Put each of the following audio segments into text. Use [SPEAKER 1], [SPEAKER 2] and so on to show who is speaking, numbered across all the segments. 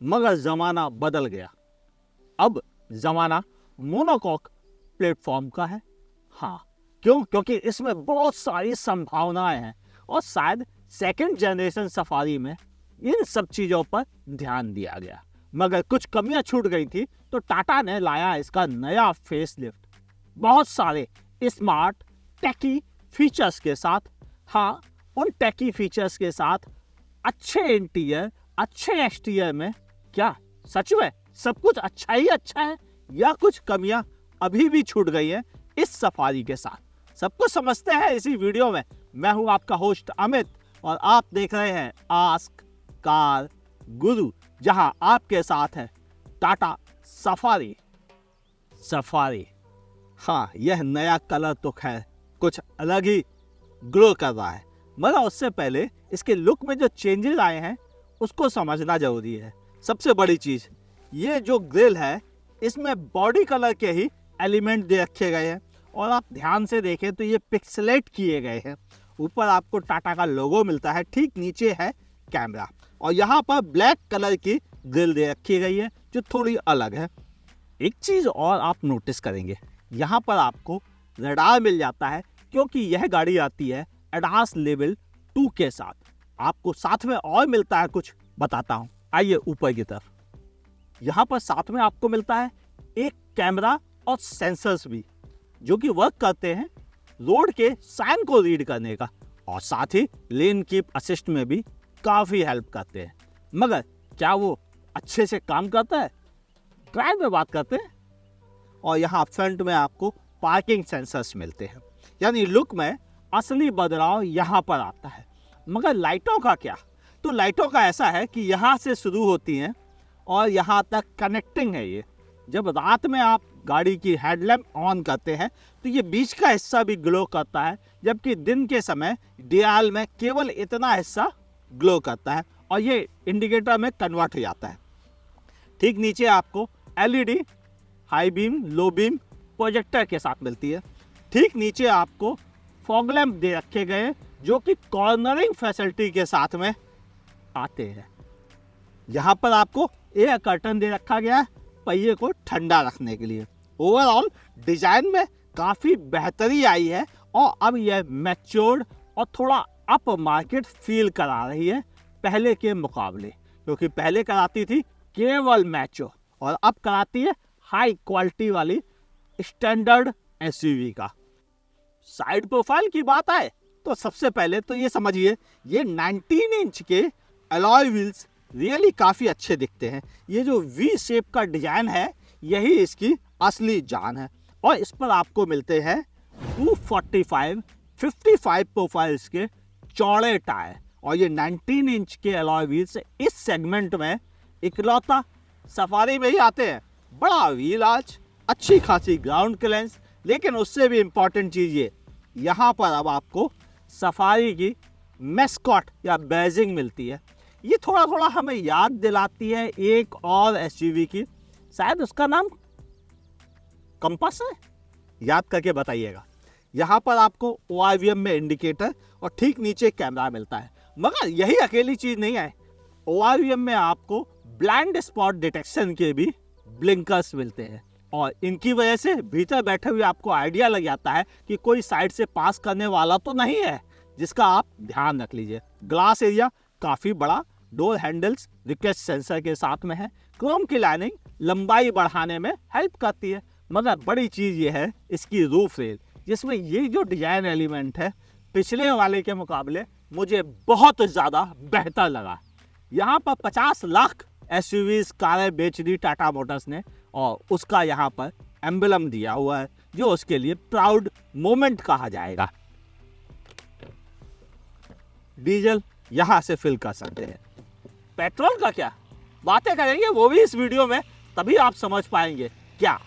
[SPEAKER 1] मगर ज़माना बदल गया। अब ज़माना मोनोकॉक प्लेटफॉर्म का है। हाँ, क्यों? क्योंकि इसमें बहुत सारी संभावनाएं हैं और शायद सेकंड जनरेशन सफारी में इन सब चीज़ों पर ध्यान दिया गया। मगर कुछ कमियां छूट गई थी तो टाटा ने लाया इसका नया फेसलिफ्ट, बहुत सारे स्मार्ट टेकी फीचर्स के साथ। हाँ, उन टेकी फीचर्स के साथ अच्छे इंटीरियर, अच्छे एक्सटीरियर में। क्या सच में सब कुछ अच्छा ही अच्छा है या कुछ कमियां अभी भी छूट गई हैं इस सफारी के साथ? सब कुछ समझते हैं इसी वीडियो में। मैं हूं आपका होस्ट अमित और आप देख रहे हैं आस्क कार गुरु, जहां आपके साथ है टाटा सफारी। हाँ, यह नया कलर तो खैर कुछ अलग ही ग्लो कर रहा है, मगर उससे पहले इसके लुक में जो चेंजेस आए हैं उसको समझना जरूरी है। सबसे बड़ी चीज, ये जो ग्रिल है इसमें बॉडी कलर के ही एलिमेंट दे रखे गए हैं और आप ध्यान से देखें तो ये पिक्सेलेट किए गए हैं। ऊपर आपको टाटा का लोगो मिलता है, ठीक नीचे है कैमरा और यहाँ पर ब्लैक कलर की ग्रिल दे रखी गई है जो थोड़ी अलग है। एक चीज और आप नोटिस करेंगे, यहाँ पर आपको रडार मिल जाता है क्योंकि यह गाड़ी आती है एडास लेवल 2 के साथ। आपको साथ में और मिलता है कुछ, बताता हूँ। आइए ऊपर की तरफ। यहाँ पर साथ में आपको मिलता है एक कैमरा और सेंसर्स भी, जो कि वर्क करते हैं रोड के साइन को रीड करने का और साथ ही लेन कीप असिस्ट में भी काफी हेल्प करते हैं। मगर क्या वो अच्छे से काम करता है? ड्राइव में बात करते हैं। और यहाँ फ्रंट में आपको पार्किंग सेंसर्स मिलते हैं, यानी लुक में असली बदलाव यहाँ पर आता है। मगर लाइटों का क्या? तो लाइटों का ऐसा है कि यहाँ से शुरू होती हैं और यहाँ तक कनेक्टिंग है। ये जब रात में आप गाड़ी की हेडलैम्प ऑन करते हैं तो ये बीच का हिस्सा भी ग्लो करता है, जबकि दिन के समय डियाल में केवल इतना हिस्सा ग्लो करता है और ये इंडिकेटर में कन्वर्ट हो जाता है। ठीक नीचे आपको LED high beam, low beam projector के साथ मिलती है। ठीक नीचे आपको फॉग लैंप दे रखे गए जो कि कॉर्नरिंग फैसिलिटी के साथ में आते हैं। यहाँ पर आपको एयर कर्टन दे रखा गया है पहिए को ठंडा रखने के लिए। ओवरऑल डिजाइन में काफी बेहतरी आई है और अब यह मैच्योर्ड और थोड़ा अप मार्केट फील करा रही है पहले के मुकाबले, क्योंकि पहले कराती थी केवल मैच्योर और अब कराती है हाई क्वालिटी वाली स्टैंडर्ड एसयूवी का। साइड प्रोफाइल की बात आए तो सबसे पहले तो ये समझिए, ये 19 इंच के अलॉय व्हील्स रियली काफ़ी अच्छे दिखते हैं। ये जो वी शेप का डिजाइन है यही इसकी असली जान है और इस पर आपको मिलते हैं 245 55 प्रोफाइल्स के चौड़े टायर और ये 19 इंच के अलॉय व्हील्स इस सेगमेंट में इकलौता सफारी में ही आते हैं। बड़ा व्हील आर्च, अच्छी खासी ग्राउंड क्लियरेंस, लेकिन उससे भी इम्पॉर्टेंट चीज़ ये, यहाँ पर अब आपको सफारी की मैस्कॉट या बैजिंग मिलती है। ये थोड़ा थोड़ा हमें याद दिलाती है एक और एसयूवी की, शायद उसका नाम कंपास है, याद करके बताइएगा। यहाँ पर आपको ORVM में इंडिकेटर और ठीक नीचे कैमरा मिलता है। मगर यही अकेली चीज़ नहीं है, ORVM में आपको ब्लाइंड स्पॉट डिटेक्शन के भी ब्लिंकर्स मिलते हैं और इनकी वजह से भीतर बैठे हुए आपको आइडिया लग जाता है कि कोई साइड से पास करने वाला तो नहीं है, जिसका आप ध्यान रख लीजिए। ग्लास एरिया काफ़ी बड़ा, डोर हैंडल्स रिक्वेस्ट सेंसर के साथ में है। क्रोम की लाइनिंग लंबाई बढ़ाने में हेल्प करती है। मगर बड़ी चीज़ ये है इसकी रूफ रेल, जिसमें ये जो डिजाइन एलिमेंट है पिछले वाले के मुकाबले मुझे बहुत ज़्यादा बेहतर लगा। यहाँ पर 50 लाख एसयूवीज कारें बेच दी टाटा मोटर्स ने और उसका यहाँ पर एम्बलम दिया हुआ है जो उसके लिए प्राउड मोमेंट कहा जाएगा। डीजल यहाँ से फिल कर सकते हैं। पेट्रोल का क्या बातें करेंगे, वो भी इस वीडियो में, तभी आप समझ पाएंगे क्या।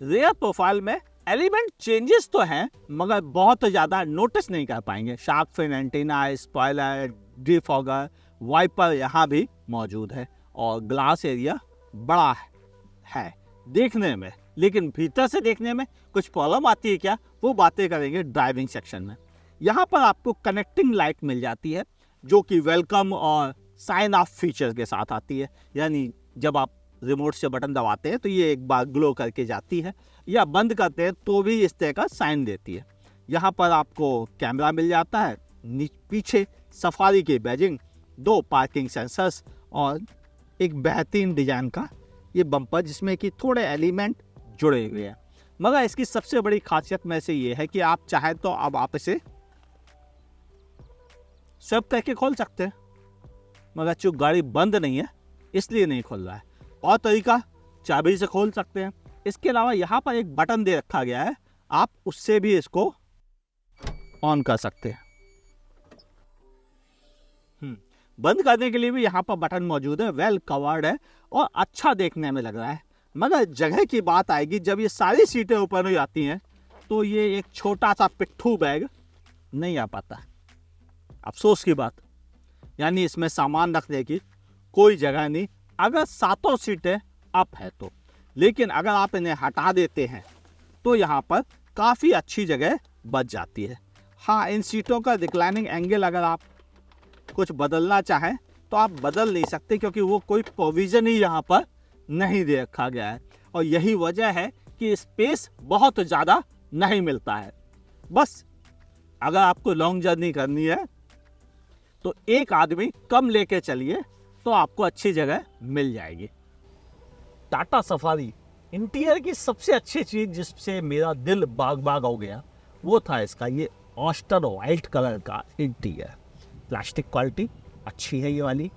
[SPEAKER 1] रेयर प्रोफाइल में एलिमेंट चेंजेस तो हैं मगर बहुत ज़्यादा नोटिस नहीं कर पाएंगे। Shark fin antenna, spoiler, defogger, wiper यहाँ भी मौजूद है और ग्लास एरिया बड़ा है देखने में, लेकिन भीतर से देखने में कुछ प्रॉब्लम आती है क्या, वो बातें करेंगे ड्राइविंग सेक्शन में। यहाँ पर आपको कनेक्टिंग लाइट मिल जाती है जो कि वेलकम और साइन ऑफ फीचर के साथ आती है, यानी जब आप रिमोट से बटन दबाते हैं तो ये एक बार ग्लो करके जाती है, या बंद करते हैं तो भी इस तरह का साइन देती है। यहाँ पर आपको कैमरा मिल जाता है, पीछे सफारी के बैजिंग, 2 पार्किंग सेंसर्स और एक बेहतरीन डिजाइन का ये बम्पर जिसमें कि थोड़े एलिमेंट जुड़े हुए हैं। मगर इसकी सबसे बड़ी खासियत में से ये है कि आप चाहे तो अब आप इसे स्विप करके खोल सकते हैं, मगर चूंकि गाड़ी बंद नहीं है इसलिए नहीं खोल रहा है। और तरीका, चाबी से खोल सकते हैं। इसके अलावा यहाँ पर एक बटन दे रखा गया है, आप उससे भी इसको ऑन कर सकते हैं। बंद करने के लिए भी यहाँ पर बटन मौजूद है, वेल कवर्ड है और अच्छा देखने में लग रहा है। मगर जगह की बात आएगी, जब ये सारी सीटें ऊपर हो जाती हैं तो ये एक छोटा सा पिट्ठू बैग नहीं आ पाता। अफसोस की बात, यानी इसमें सामान रखने की कोई जगह नहीं अगर 7 सीटें अप है तो। लेकिन अगर आप इन्हें हटा देते हैं तो यहाँ पर काफ़ी अच्छी जगह बच जाती है। हाँ, इन सीटों का रिक्लाइनिंग एंगल अगर आप कुछ बदलना चाहें तो आप बदल नहीं सकते, क्योंकि वो कोई प्रोविज़न ही यहाँ पर नहीं दे रखा गया है। और यही वजह है कि स्पेस बहुत ज़्यादा नहीं मिलता है। बस अगर आपको लॉन्ग जर्नी करनी है तो एक आदमी कम लेके चलिए तो आपको अच्छी जगह मिल जाएगी। टाटा सफारी इंटीरियर की सबसे अच्छी चीज़ जिससे मेरा दिल बाग बाग हो गया वो था इसका ये ऑस्टर वाइट कलर का इंटीरियर। प्लास्टिक क्वालिटी अच्छी है ये वाली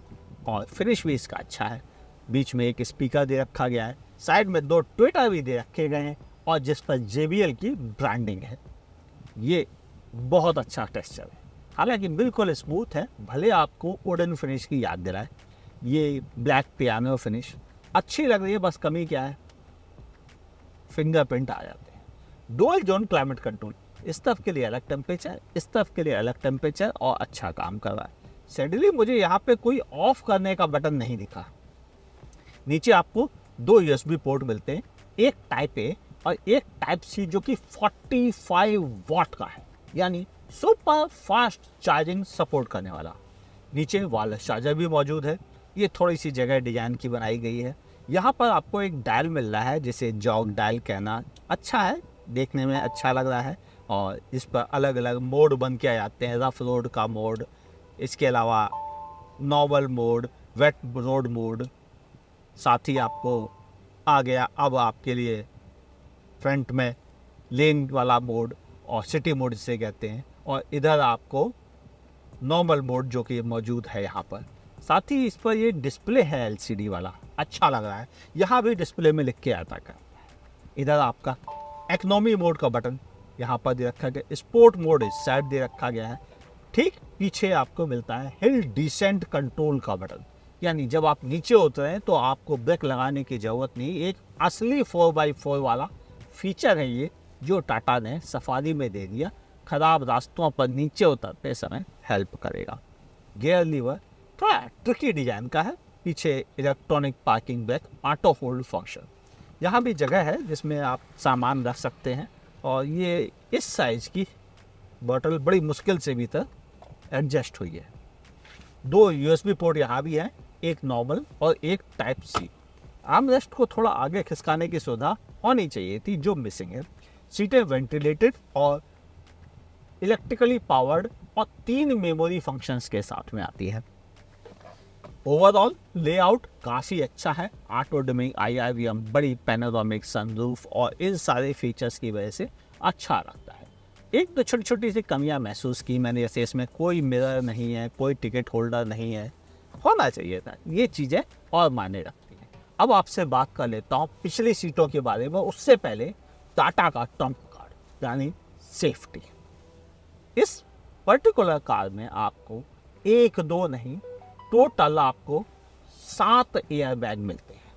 [SPEAKER 1] और फिनिश भी इसका अच्छा है। बीच में एक स्पीकर दे रखा गया है, साइड में 2 ट्विटर भी दे रखे गए हैं और जिस पर JBL की ब्रांडिंग है। ये बहुत अच्छा टेक्सचर है, हालांकि बिल्कुल स्मूथ है, भले आपको वुडन फिनिश की याद दिलाए। ये ब्लैक पियानो फिनिश अच्छी लग रही है, बस कमी क्या है, फिंगरप्रिंट आ जाते हैं। डुअल जोन क्लाइमेट कंट्रोल, इस तरफ के लिए अलग टेम्परेचर, इस तरफ के लिए अलग टेम्परेचर और अच्छा काम कर रहा है। सैडली मुझे यहाँ पे कोई ऑफ करने का बटन नहीं दिखा। नीचे आपको 2 USB पोर्ट मिलते हैं, एक टाइप ए और एक टाइप सी जो कि 45 वाट का है, यानी सुपर फास्ट चार्जिंग सपोर्ट करने वाला। नीचे वायरलेस चार्जर भी मौजूद है। ये थोड़ी सी जगह डिजाइन की बनाई गई है। यहाँ पर आपको एक डायल मिल रहा है जिसे जॉग डायल कहना अच्छा है, देखने में अच्छा लग रहा है। और इस पर अलग अलग मोड बन के आ जाते हैं, रफ रोड का मोड, इसके अलावा normal mode, wet road mode, साथ ही आपको आ गया अब आपके लिए फ्रंट में लेन वाला मोड और सिटी मोड जिसे कहते हैं, और इधर आपको नॉर्मल मोड जो कि मौजूद है यहाँ पर। साथ ही इस पर ये डिस्प्ले है LCD वाला, अच्छा लग रहा है। यहाँ भी डिस्प्ले में लिख के आता है। इधर आपका इकोनॉमी मोड का बटन यहाँ पर दे रखा गया, स्पोर्ट मोड इस साइड दे रखा गया है। ठीक पीछे आपको मिलता है हिल डिसेंट कंट्रोल का बटन, यानी जब आप नीचे उतरें तो आपको ब्रेक लगाने की ज़रूरत नहीं। एक असली 4x4 वाला फीचर है ये, जो टाटा ने सफारी में दे दिया, ख़राब रास्तों पर नीचे उतरते समय हेल्प करेगा। गियर लीवर थोड़ा ट्रिकी डिजाइन का है, पीछे electronic parking brake, auto hold function. यहाँ भी जगह है जिसमें आप सामान रख सकते हैं, और ये इस साइज़ की बोतल बड़ी मुश्किल से भी तक एडजस्ट हुई है। 2 USB पोर्ट यहाँ भी है, एक नॉर्मल और एक टाइप सी। आर्मरेस्ट को थोड़ा आगे खिसकाने की सुविधा होनी चाहिए थी, जो मिसिंग है। सीटें वेंटिलेटेड और इलेक्ट्रिकली पावर्ड और 3 मेमोरी फंक्शंस के साथ में आती है। ओवरऑल लेआउट काफ़ी अच्छा है। ऑटो डिमिंग, IRVM, बड़ी पैनोरामिक सनरूफ और इन सारे फीचर्स की वजह से अच्छा लगता है। एक तो छोटी छोटी सी कमियां महसूस की मैंने, जैसे इसमें कोई मिरर नहीं है, कोई टिकट होल्डर नहीं है, होना चाहिए था। ये चीज़ें और मायने रखती हैं। अब आपसे बात कर लेता हूँ पिछली सीटों के बारे में, उससे पहले टाटा का ट्रम्प कार्ड यानी सेफ्टी। इस पर्टिकुलर कार में आपको 1-2 नहीं, टोटल आपको 7 एयर बैग मिलते हैं।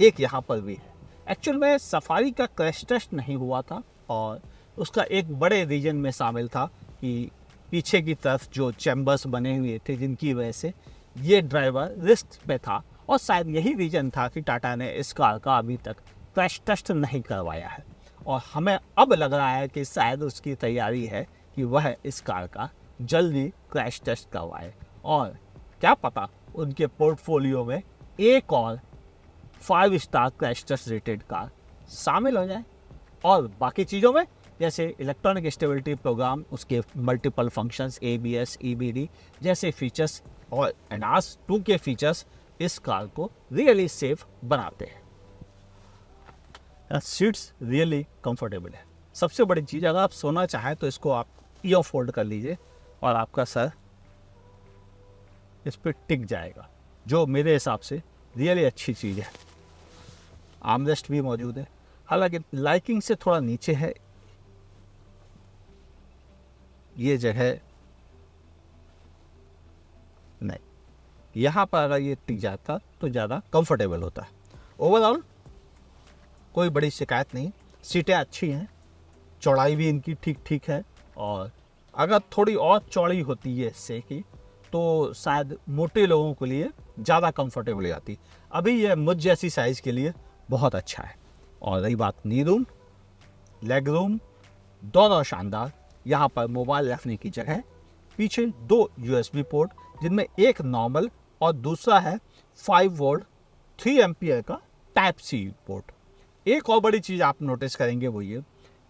[SPEAKER 1] एक यहाँ पर भी है। एक्चुअल में सफारी का क्रैश टेस्ट नहीं हुआ था, और उसका एक बड़े रीजन में शामिल था कि पीछे की तरफ जो चैम्बर्स बने हुए थे, जिनकी वजह से ये ड्राइवर रिस्क पे था, और शायद यही रीजन था कि टाटा ने इस कार का अभी तक क्रैश टेस्ट नहीं करवाया है। और हमें अब लग रहा है कि शायद उसकी तैयारी है कि वह इस कार का जल्दी क्रैश टेस्ट करवाए, और क्या पता उनके पोर्टफोलियो में एक और 5 star crash test rated car शामिल हो जाए। और बाकी चीज़ों में जैसे इलेक्ट्रॉनिक स्टेबिलिटी प्रोग्राम, उसके मल्टीपल फंक्शंस, ABS, EBD जैसे फीचर्स और एनहांस 2 के फीचर्स इस कार को रियली सेफ बनाते हैं। सीट्स रियली कंफर्टेबल है। सबसे बड़ी चीज़, अगर आप सोना चाहें तो इसको आप ईयर फोल्ड कर लीजिए और आपका सर इस पर टिक जाएगा, जो मेरे हिसाब से रियली अच्छी चीज़ है। आर्मरेस्ट भी मौजूद है, हालांकि लाइकिंग से थोड़ा नीचे है ये जगह, नहीं, यहाँ पर अगर ये टिक जाता तो ज़्यादा कंफर्टेबल होता। ओवरऑल कोई बड़ी शिकायत नहीं, सीटें अच्छी हैं, चौड़ाई भी इनकी ठीक ठीक है, और अगर थोड़ी और चौड़ी होती है इससे की तो शायद मोटे लोगों के लिए ज़्यादा कंफर्टेबल आती। अभी ये मुझ जैसी साइज़ के लिए बहुत अच्छा है। और रही बात नी रूम, लेग रूम, दोनों शानदार। यहाँ पर मोबाइल रखने की जगह, पीछे 2 USB पोर्ट जिनमें एक नॉर्मल और दूसरा है 5 वोल्ट 3 एम्पियर का टाइप C पोर्ट। एक और बड़ी चीज़ आप नोटिस करेंगे वो ये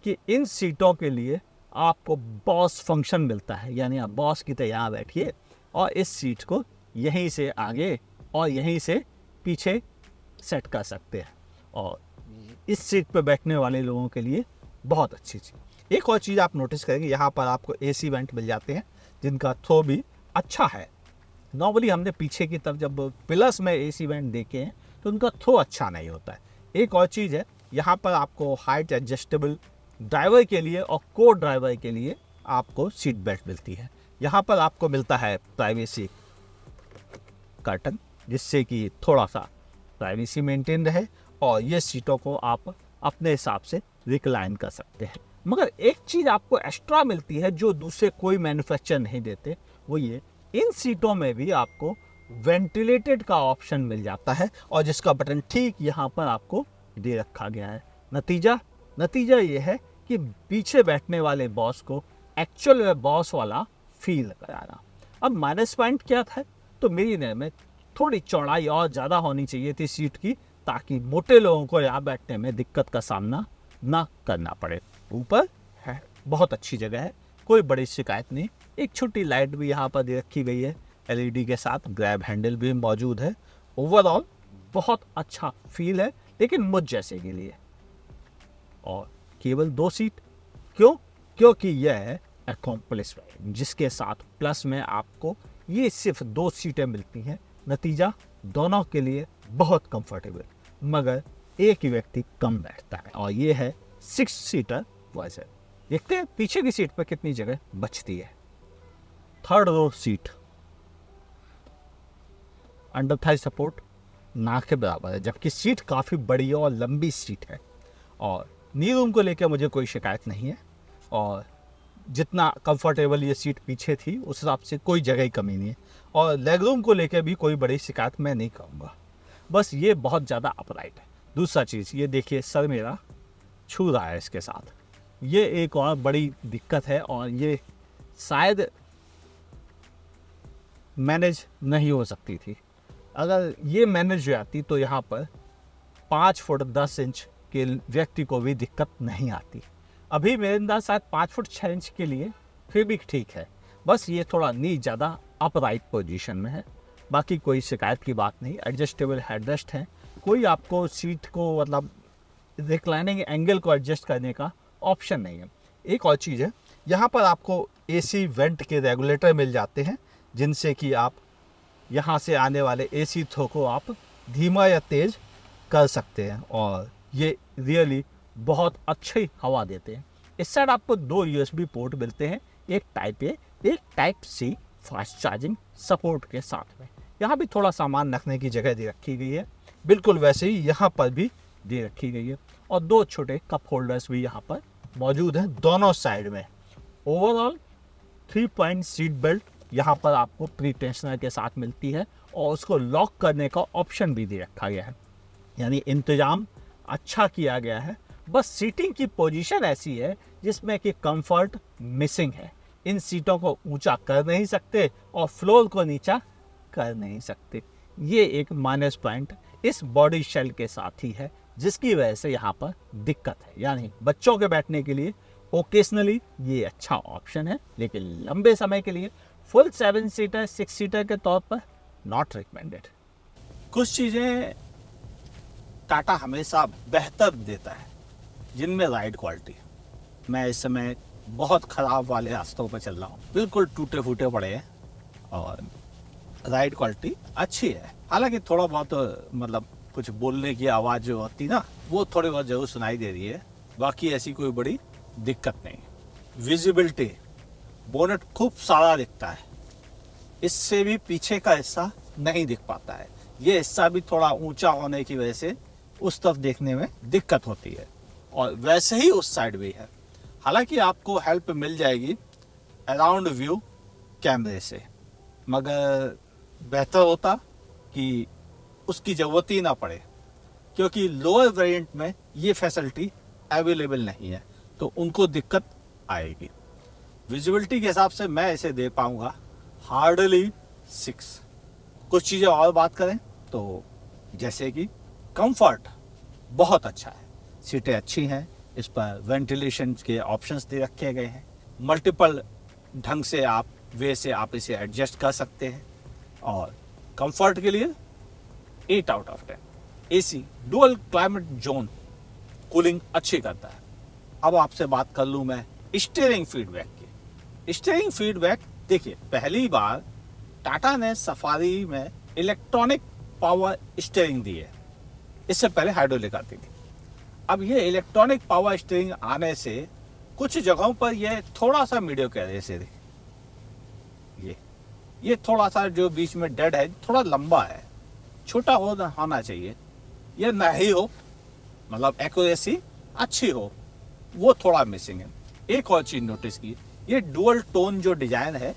[SPEAKER 1] कि इन सीटों के लिए आपको बॉस फंक्शन मिलता है, यानी आप बॉस की तरह यहाँ बैठिए और इस सीट को यहीं से आगे और यहीं से पीछे सेट कर सकते हैं, और इस सीट पर बैठने वाले लोगों के लिए बहुत अच्छी चीज़। एक और चीज़ आप नोटिस करेंगे, यहाँ पर आपको AC वेंट मिल जाते हैं जिनका थ्रो भी अच्छा है। नॉर्मली हमने पीछे की तरफ जब पिलर्स में AC वेंट देखे हैं तो उनका थ्रो अच्छा नहीं होता है। एक और चीज़ है, यहाँ पर आपको हाइट एडजस्टेबल ड्राइवर के लिए और को ड्राइवर के लिए आपको सीट बेल्ट मिलती है। यहाँ पर आपको मिलता है प्राइवेसी कर्टन, जिससे कि थोड़ा सा प्राइवेसी मेंटेन रहे, और ये सीटों को आप अपने हिसाब से रिक्लाइन कर सकते हैं। मगर एक चीज़ आपको एक्स्ट्रा मिलती है जो दूसरे कोई मैन्युफैक्चर नहीं देते, वो ये, इन सीटों में भी आपको वेंटिलेटेड का ऑप्शन मिल जाता है, और जिसका बटन ठीक यहाँ पर आपको दे रखा गया है। नतीजा ये है कि पीछे बैठने वाले बॉस को एक्चुअल में बॉस वाला फील कराना। अब माइनस पॉइंट क्या था, तो मेरी नज़र में थोड़ी चौड़ाई और ज़्यादा होनी चाहिए थी सीट की, ताकि मोटे लोगों को यहाँ बैठने में दिक्कत का सामना ना करना पड़े। ऊपर है, बहुत अच्छी जगह है, कोई बड़ी शिकायत नहीं। एक छोटी लाइट भी यहाँ पर दे रखी गई है LED के साथ, ग्रैब हैंडल भी मौजूद है। ओवरऑल बहुत अच्छा फील है, लेकिन मुझ जैसे के लिए। और केवल 2 सीट, क्योंकि यह है अकॉम्प्लिशमेंट, जिसके साथ प्लस में आपको ये सिर्फ 2 सीटें मिलती हैं। नतीजा दोनों के लिए बहुत कंफर्टेबल, मगर एक ही व्यक्ति कम बैठता है, और ये है 6 सीटर वर्जन। देखते हैं पीछे की सीट पर कितनी जगह बचती है। 3rd रो सीट, अंडर थाई सपोर्ट ना के बराबर है, जबकि सीट काफ़ी बड़ी और लंबी सीट है। और नी रूम को लेकर मुझे कोई शिकायत नहीं है, और जितना कंफर्टेबल ये सीट पीछे थी उस हिसाब से कोई जगह ही कमी नहीं है। और लेग रूम को लेकर भी कोई बड़ी शिकायत मैं नहीं कहूँगा, बस ये बहुत ज़्यादा अपराइट है। दूसरा चीज़ ये देखिए, सर मेरा छू रहा है इसके साथ, ये एक और बड़ी दिक्कत है, और ये शायद मैनेज नहीं हो सकती थी। अगर ये मैनेज हो जाती तो यहाँ पर 5 फुट 10 इंच के व्यक्ति को भी दिक्कत नहीं आती। अभी मेरे अंदाज शायद 5 फुट 6 इंच के लिए फिर भी ठीक है, बस ये थोड़ा नी ज़्यादा अपराइट पोजीशन में है। बाकी कोई शिकायत की बात नहीं। एडजस्टेबल हेडरेस्ट है, कोई आपको सीट को मतलब रिक्लाइनिंग एंगल को एडजस्ट करने का ऑप्शन नहीं है। एक और चीज़ है, यहाँ पर आपको AC वेंट के रेगुलेटर मिल जाते हैं, जिनसे कि आप यहाँ से आने वाले AC थ्रो को आप धीमा या तेज़ कर सकते हैं, और ये रियली बहुत अच्छी हवा देते हैं। इस साइड आपको 2 USB पोर्ट मिलते हैं, एक टाइप A, एक type C fast charging support के साथ में। यहाँ भी थोड़ा सामान रखने की जगह दे रखी गई है, बिल्कुल वैसे ही यहाँ पर भी दे रखी गई है, और 2 छोटे कप होल्डर्स भी यहाँ पर मौजूद हैं दोनों साइड में। ओवरऑल 3 पॉइंट सीट बेल्ट यहाँ पर आपको प्री टेंशनर के साथ मिलती है, और उसको लॉक करने का ऑप्शन भी दे रखा गया है, यानी इंतजाम अच्छा किया गया है। बस सीटिंग की पोजीशन ऐसी है जिसमें कि कंफर्ट मिसिंग है। इन सीटों को ऊंचा कर नहीं सकते और फ्लोर को नीचा कर नहीं सकते। ये एक माइनस पॉइंट इस बॉडी शेल के साथ ही है, जिसकी वजह से यहाँ पर दिक्कत है। यानी बच्चों के बैठने के लिए ओकेजनली ये अच्छा ऑप्शन है, लेकिन लंबे समय के लिए फुल 7 सीटर 6 सीटर के तौर पर नॉट रिकमेंडेड। कुछ चीज़ें टाटा हमेशा बेहतर देता है, जिनमें राइड क्वालिटी। मैं इस समय बहुत ख़राब वाले रास्तों पर चल रहा हूँ, बिल्कुल टूटे फूटे पड़े हैं और राइड क्वालिटी अच्छी है। हालांकि थोड़ा बहुत मतलब कुछ बोलने की आवाज़ जो होती ना, वो थोड़ी बहुत ज़रूर सुनाई दे रही है, बाकी ऐसी कोई बड़ी दिक्कत नहीं। विजिबिलिटी, बोनट खूब सारा दिखता है, इससे भी पीछे का हिस्सा नहीं दिख पाता है। ये हिस्सा भी थोड़ा ऊंचा होने की वजह से उस तरफ देखने में दिक्कत होती है, और वैसे ही उस साइड भी है। हालांकि आपको हेल्प मिल जाएगी अराउंड व्यू कैमरे से, मगर बेहतर होता कि उसकी ज़रूरत ही ना पड़े, क्योंकि लोअर वेरिएंट में ये फैसिलिटी अवेलेबल नहीं है, तो उनको दिक्कत आएगी। विजिबिलिटी के हिसाब से मैं इसे दे पाऊंगा हार्डली 6। कुछ चीज़ें और बात करें तो जैसे कि कंफर्ट बहुत अच्छा है, सीटें अच्छी हैं, इस पर वेंटिलेशन के ऑप्शंस दे रखे गए हैं, मल्टीपल ढंग से आप इसे एडजस्ट कर सकते हैं, और कंफर्ट के लिए 8 out of 10। AC dual climate zone cooling अच्छी करता है। अब आपसे बात कर लूँ मैं स्टीयरिंग फीडबैक की। स्टीयरिंग फीडबैक देखिए, पहली बार टाटा ने सफारी में इलेक्ट्रॉनिक पावर स्टीयरिंग दी है, इससे पहले हाइड्रोलिक आती थी। अब ये इलेक्ट्रॉनिक पावर स्टीयरिंग आने से कुछ जगहों पर यह थोड़ा सा मीडियोकर है। जैसे ये थोड़ा सा जो बीच में डेड है, थोड़ा लंबा है, छोटा होना चाहिए, ये नहीं हो, मतलब एक्यूरेसी अच्छी हो, वो थोड़ा मिसिंग है। एक और चीज़ नोटिस की, ये डुअल टोन जो डिज़ाइन है,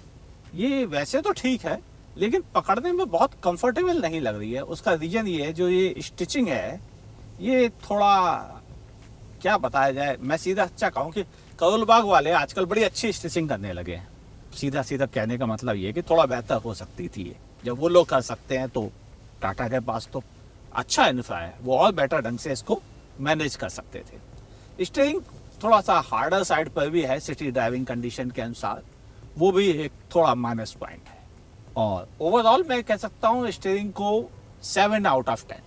[SPEAKER 1] ये वैसे तो ठीक है, लेकिन पकड़ने में बहुत कंफर्टेबल नहीं लग रही है। उसका रीज़न ये है, जो ये स्टिचिंग है, ये थोड़ा क्या बताया जाए, मैं सीधा अच्छा कहूँ कि करोल बाग वाले आजकल बड़ी अच्छी स्टिचिंग करने लगे हैं। सीधा सीधा कहने का मतलब ये कि थोड़ा बेहतर हो सकती थी ये। जब वो लोग कर सकते हैं तो टाटा के पास तो अच्छा इंफ्रा है, वो और बेटर ढंग से इसको मैनेज कर सकते थे। स्टीयरिंग थोड़ा सा हार्डर साइड पर भी है सिटी ड्राइविंग कंडीशन के अनुसार, वो भी एक थोड़ा माइनस पॉइंट है। और ओवरऑल मैं कह सकता हूँ स्टीयरिंग को 7 आउट ऑफ 10।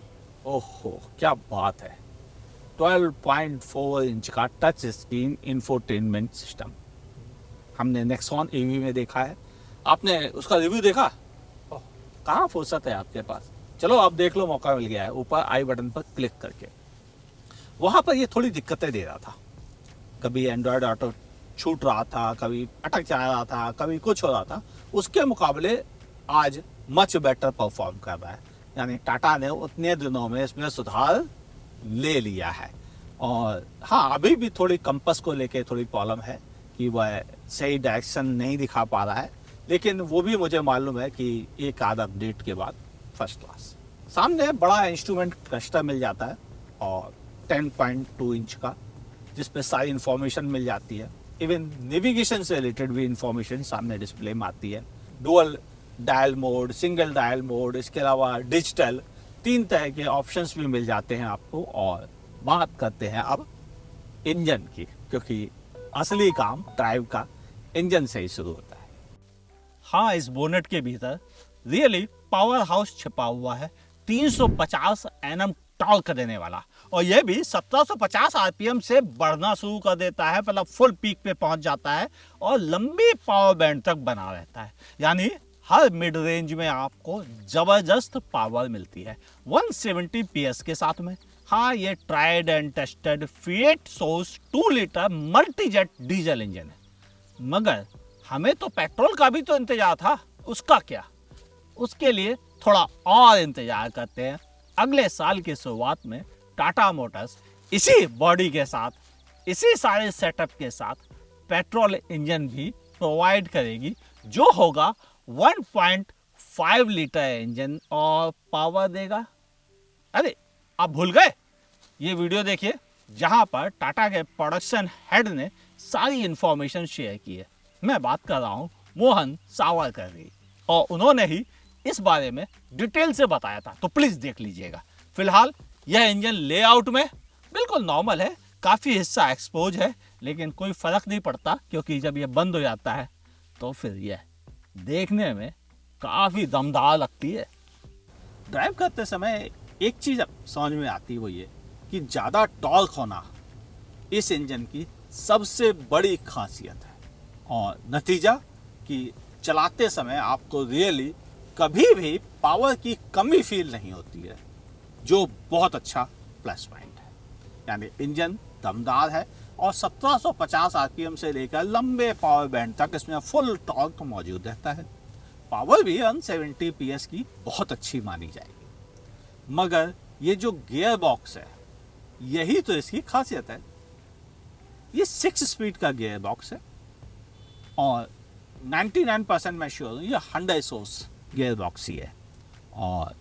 [SPEAKER 1] ओहो क्या बात है, 12.4 इंच का टच स्क्रीन इंफोटेनमेंट सिस्टम हमने नेक्सॉन ईवी में देखा है। आपने उसका रिव्यू देखा? कहाँ फुर्सत है आपके पास, चलो आप देख लो, मौका मिल गया है, ऊपर आई बटन पर क्लिक करके। वहाँ पर ये थोड़ी दिक्कतें दे रहा था, कभी एंड्रॉयड ऑटो छूट रहा था, कभी अटक जा रहा था, कभी कुछ हो रहा था। उसके मुकाबले आज मच बेटर परफॉर्म कर रहा है, यानी टाटा ने उतने दिनों में इसमें सुधार ले लिया है। और हाँ, अभी भी थोड़ी कंपस को लेके थोड़ी प्रॉब्लम है कि वह सही डायरेक्शन नहीं दिखा पा रहा है, लेकिन वो भी मुझे मालूम है कि एक आध अपडेट के बाद फर्स्ट क्लास। सामने बड़ा इंस्ट्रूमेंट क्लस्टर मिल जाता है और 10.2 इंच का, जिस पे सारी इंफॉर्मेशन मिल जाती है, इवन नेविगेशन से रिलेटेड भी इंफॉर्मेशन सामने डिस्प्ले में आती है। Dual dial mode, single dial mode, इसके अलावा डिजिटल, 3 तरह के ऑप्शंस भी मिल जाते हैं आपको। और बात करते हैं अब इंजन की, क्योंकि असली काम ड्राइव का इंजन से ही शुरू होता है। हाँ, इस बोनेट के भीतर रियली पावर हाउस छिपा हुआ है, 350 Nm टॉर्क देने वाला, और यह भी 1750 आरपीएम से बढ़ना शुरू कर देता है, मतलब फुल पीक पे पहुंच जाता है और लंबी पावर बैंड तक बना रहता है। यानी हर मिड रेंज में आपको जबरदस्त पावर मिलती है 170 PS के साथ में। हाँ, ये tried and tested fiat source 2 litre Multijet diesel engine है, मगर हमें तो पेट्रोल का भी तो इंतजार था, उसका क्या? उसके लिए थोड़ा और इंतजार करते हैं। अगले साल की शुरुआत में टाटा मोटर्स इसी बॉडी के साथ, इसी सारे सेटअप के साथ पेट्रोल इंजन भी प्रोवाइड करेगी, जो होगा 1.5 लीटर इंजन और पावर देगा। अरे आप भूल गए? ये वीडियो देखिए, जहां पर टाटा के प्रोडक्शन हेड ने सारी इंफॉर्मेशन शेयर की है। मैं बात कर रहा हूं मोहन सावरकर की, और उन्होंने ही इस बारे में डिटेल से बताया था, तो प्लीज देख लीजिएगा। फिलहाल यह इंजन लेआउट में बिल्कुल नॉर्मल है, काफी हिस्सा एक्सपोज है, लेकिन कोई फर्क नहीं पड़ता क्योंकि जब यह बंद हो जाता है तो फिर यह देखने में काफी दमदार लगती है। ड्राइव करते समय एक चीज समझ में आती है, वो ये कि ज्यादा टॉर्क होना इस इंजन की सबसे बड़ी खासियत है, और नतीजा कि चलाते समय आपको रियली कभी भी पावर की कमी फील नहीं होती है, जो बहुत अच्छा प्लस पॉइंट है। यानी इंजन दमदार है और 1750 आरपीएम से लेकर लंबे पावर बैंड तक इसमें फुल टॉर्क मौजूद रहता है। पावर भी 170 पीएस की बहुत अच्छी मानी जाएगी, मगर ये जो गियर बॉक्स है यही तो इसकी खासियत है। ये 6 स्पीड का गियर बॉक्स है और 99% मैं श्योर हूँ ये हंडा सोर्स गियर बॉक्स ही है और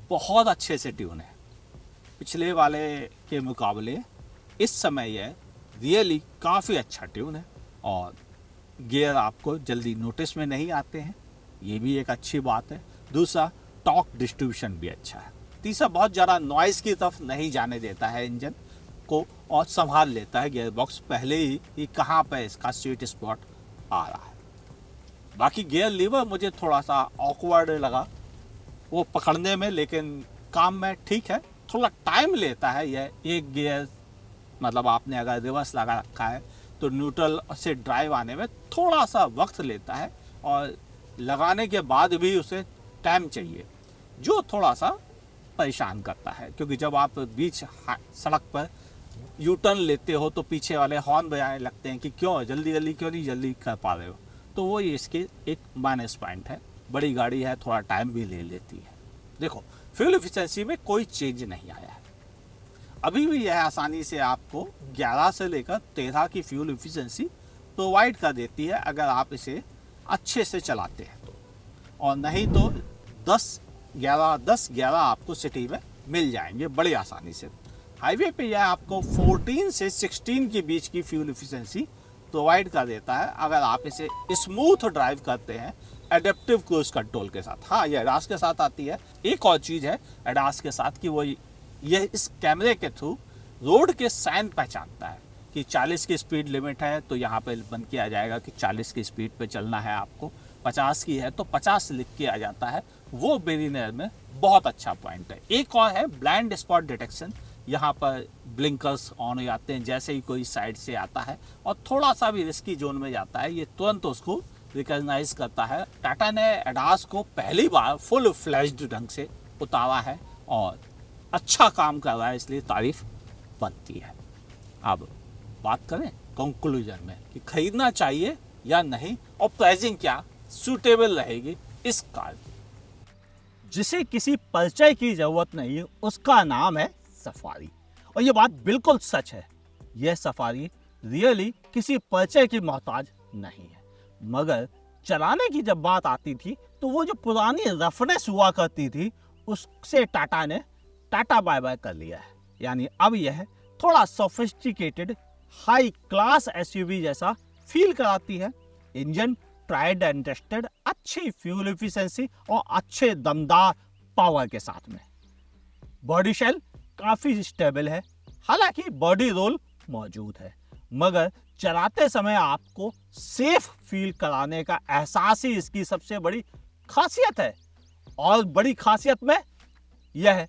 [SPEAKER 1] बहुत अच्छे से ट्यून है। पिछले वाले के मुकाबले इस समय यह रियली काफ़ी अच्छा ट्यून है और गियर आपको जल्दी नोटिस में नहीं आते हैं, ये भी एक अच्छी बात है। दूसरा, टॉर्क डिस्ट्रीब्यूशन भी अच्छा है। तीसरा, बहुत ज़्यादा नॉइज़ की तरफ नहीं जाने देता है इंजन को और संभाल लेता है गियर बॉक्स पहले ही कि कहाँ पर इसका स्वीट स्पॉट आ रहा है। बाकी गियर लीवर मुझे थोड़ा सा ऑकवर्ड लगा वो पकड़ने में, लेकिन काम में ठीक है। थोड़ा टाइम लेता है यह एक गियर, मतलब आपने अगर रिवर्स लगा रखा है तो न्यूट्रल से ड्राइव आने में थोड़ा सा वक्त लेता है और लगाने के बाद भी उसे टाइम चाहिए, जो थोड़ा सा परेशान करता है। क्योंकि जब आप बीच सड़क पर यू टर्न लेते हो तो पीछे वाले हॉर्न बजाने लगते हैं कि क्यों जल्दी जल्दी क्यों नहीं जल्दी कर पा रहे हो, तो वो इसके एक माइनस पॉइंट है। बड़ी गाड़ी है, थोड़ा टाइम भी ले लेती है। देखो, फ्यूल एफिशिएंसी में कोई चेंज नहीं आया है, अभी भी यह आसानी से आपको 11 से लेकर 13 की फ्यूल एफिशिएंसी प्रोवाइड कर देती है अगर आप इसे अच्छे से चलाते हैं तो, और नहीं तो 10-11 आपको सिटी में मिल जाएंगे बड़ी आसानी से। हाईवे पे यह आपको 14 से 16 के बीच की फ्यूल एफिशिएंसी प्रोवाइड कर देता है अगर आप इसे स्मूथ ड्राइव करते हैं एडेप्टिव क्रूज कंट्रोल के साथ। हाँ, ये एडास के साथ आती है। एक और चीज़ है एडास के साथ कि वो यह इस कैमरे के थ्रू रोड के साइन पहचानता है कि 40 की स्पीड लिमिट है तो यहाँ पे बंद किया जाएगा कि 40 की स्पीड पे चलना है आपको, 50 की है तो 50 लिख के आ जाता है। वो बिगिनर में बहुत अच्छा पॉइंट है। एक और है ब्लाइंड स्पॉट डिटेक्शन, यहाँ पर ब्लिंकर्स ऑन हो जाते हैं जैसे ही कोई साइड से आता है और थोड़ा सा भी रिस्की जोन में जाता है, ये तुरंत उसको रिकॉग्नाइज करता है। टाटा ने एडास को पहली बार फुल फ्लैश्ड ढंग से उतारा है और अच्छा काम कर रहा है, इसलिए तारीफ बनती है। अब बात करें कंक्लूजन में कि खरीदना चाहिए या नहीं और प्राइसिंग क्या सूटेबल रहेगी इस कार की। जिसे किसी परिचय की जरूरत नहीं है उसका नाम है सफारी, और ये बात बिल्कुल सच है। यह सफारी रियली किसी परिचय की मोहताज नहीं है, मगर चलाने की जब बात आती थी तो वो जो पुरानी रफनेस हुआ करती थी उससे टाटा ने टाटा बाय बाय कर लिया है। यानी अब यह थोड़ा सोफिस्टिकेटेड हाई क्लास एसयूवी जैसा फील कराती है। इंजन ट्राइड एंड टेस्टेड, अच्छी फ्यूल एफिशिएंसी और अच्छे दमदार पावर के साथ में। बॉडी शेल काफी स्टेबल है, हालांकि बॉडी रोल मौजूद है, मगर चलाते समय आपको सेफ फील कराने का एहसास ही इसकी सबसे बड़ी खासियत है। और बड़ी खासियत में यह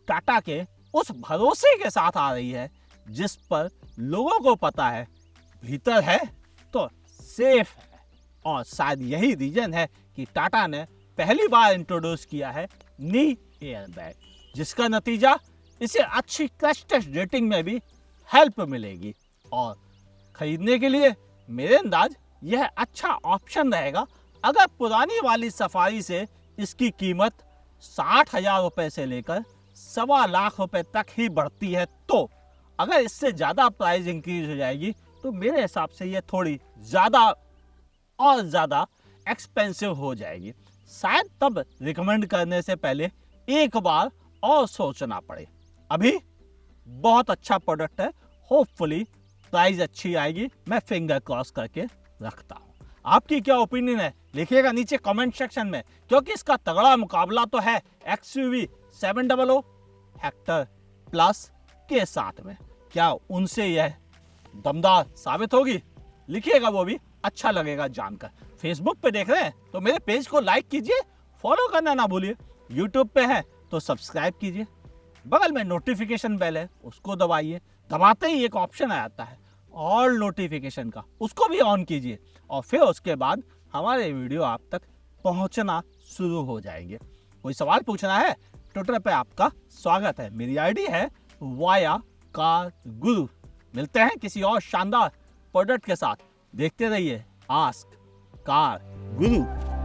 [SPEAKER 1] टाटा के उस भरोसे के साथ आ रही है जिस पर लोगों को पता है भीतर है तो सेफ है। और शायद यही रीजन है कि टाटा ने पहली बार इंट्रोड्यूस किया है नी एयरबैग, जिसका नतीजा इसे अच्छी क्रैश टेस्ट रेटिंग में भी हेल्प मिलेगी। और खरीदने के लिए मेरे अंदाज यह अच्छा ऑप्शन रहेगा अगर पुरानी वाली सफारी से इसकी कीमत 60,000 रुपए से लेकर 1.25 लाख रुपए तक ही बढ़ती है। तो अगर इससे ज़्यादा प्राइस इंक्रीज हो जाएगी तो मेरे हिसाब से यह थोड़ी ज़्यादा और ज़्यादा एक्सपेंसिव हो जाएगी। शायद तब रिकमेंड करने से पहले एक बार और सोचना पड़े। अभी बहुत अच्छा प्रोडक्ट है, होपफुली प्राइस अच्छी आएगी, मैं फिंगर क्रॉस करके रखता हूँ। आपकी क्या ओपिनियन है लिखिएगा नीचे कमेंट सेक्शन में, क्योंकि इसका तगड़ा मुकाबला तो है XUV 700 हेक्टर प्लस के साथ में। क्या उनसे यह दमदार साबित होगी? लिखिएगा, वो भी अच्छा लगेगा जानकर। फेसबुक पे देख रहे हैं तो मेरे पेज को लाइक कीजिए, फॉलो करना ना भूलिए। यूट्यूब पे है तो सब्सक्राइब कीजिए। बगल में नोटिफिकेशन बेल है, उसको दबाइए। दबाते ही एक ऑप्शन आ जाता है ऑल नोटिफिकेशन का, उसको भी ऑन कीजिए और फिर उसके बाद हमारे वीडियो आप तक पहुंचना शुरू हो जाएंगे। कोई सवाल पूछना है, ट्विटर पे आपका स्वागत है। मेरी आईडी है वाया कार गुरु। मिलते हैं किसी और शानदार प्रोडक्ट के साथ। देखते रहिए आस्क कार गुरु।